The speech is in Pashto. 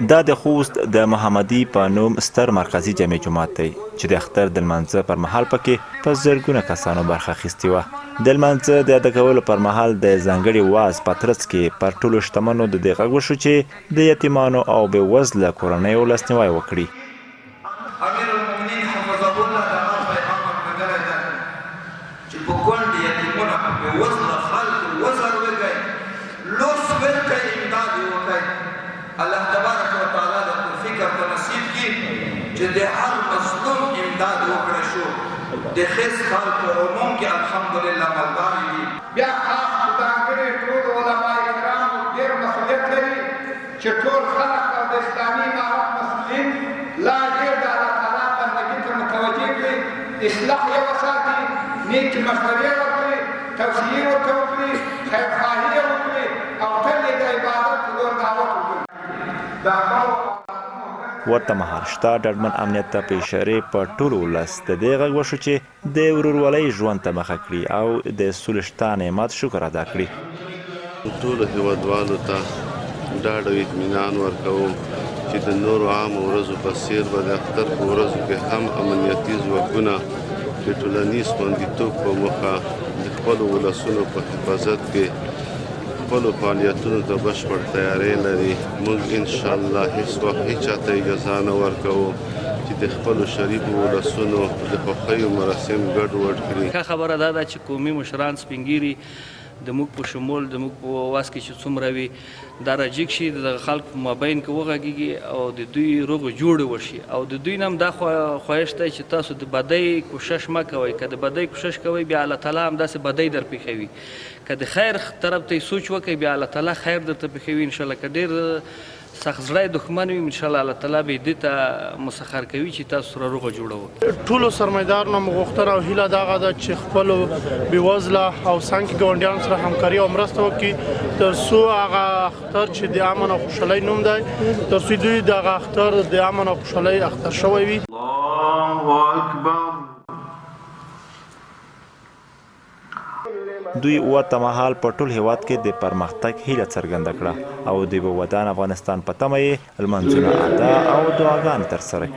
دا د خوست د محمدي په نوم ستر مرکزي جامع جومات دی چې د اختر د لمانځه پر مهال پکې په زرګونه کسانو برخه اخیستې وه. د لمانځه د ادا کولو پر مهال د ځانګړي واعظ په ترڅ کې پر ټولو شتمنو د دې غږ وشو چې د یتیمانو او بې وزله کورنیو لاسنیوی وکړي. امیر المؤمنین حفظه الله د هغه پیغام ورکړی ده چې په کونډې یتیمونه او بې وزله خلکو وزر وکړئ، لوس ورکړئ، امداد یې وکړئ. الله تبارک و تعالی د توفیق او نصیب کړي چې د هر مظلوم امداد وکړی شو. د خیس خلکو عموم کې الحمدلله مالدار دي. بیا خاص ځانګړي ټول علما کرامو ډېر مسؤلیت لري چې ټول خلک او د اسلامي امارت مسؤلین لا ډېر د الله تعالی بندګۍ ته متوجه کړي، اصلاح یې وساتي، نیکې مشورې ورکړي، توصیې ورته وکړي، خیرخواهي یې وکړي او تل یې د عبادت په لور دعوت وکړي. ورته مهال شته ډاډمن امنیت ته په اشارې په ټولو ولس د دې غږ وشو چې د ورورولۍ ژوند ته مخه کړي او د سولې شته نعمت شکر ادا کړي. ټولو هیوادوالو ته ډاډ او اطمینان ورکوم چې د نورو عامو ورځو په څېر به د اختر په ورځو کې هم امنیتي ځواکونه د ټولنیز خوندیتوب په موخه د خپلو ولسونو په حفاظت کې خپلو فعالیتونو ته بشپړ تیاری لري. موږ انشاءالله هیڅ وخت هیچا ته اجازه نه ورکوو چې د خپلو شریفو ولسونو د خوښیو مراسم ګډوډ کړي. ښه خبره دا ده چې قومي مشران سپین ږیري د موږ په شمول د موږ په واس کې چې څومره وي دا راجګ شي، د خلکو په مابین کې وغږېږي او د دوی روغ جوړ وشي. او د دوی نه هم دا خواهش دی چې تاسو د بدۍ کوشش مه کوئ. که د بدۍ کوشش کوئ بیا الله تعالی همداسې بدۍ در پېښوي. که د خیر طرف ته سوچ وکړئ بیا الله تعالی خیر درته پېښوي انشاءالله. که ډېر سخت زړی دښمن وي انشاءالله الله تعالی به دې ته مسخر کوي چې تاسو سره روغه جوړه وکړي. ټولو سرمایدارانو مو غوښتنه او هیله دغه ده چې خپلو بېوزله او څنګ ګاونډیانو سره همکاري او مرسته وکړي تر څو هغه اختر چې د امن او خوشحالۍ نوم دی تر څو دوی دغه اختر د امن او خوشحالۍ اختر شوی وي. الله اکبر. دوی ورته مهال په ټول هیواد کې د پرمختګ هیله څرګنده کړه او د ودان افغانستان په تمه یې لمانځونه ادا او دعاګانې ترسره کړې.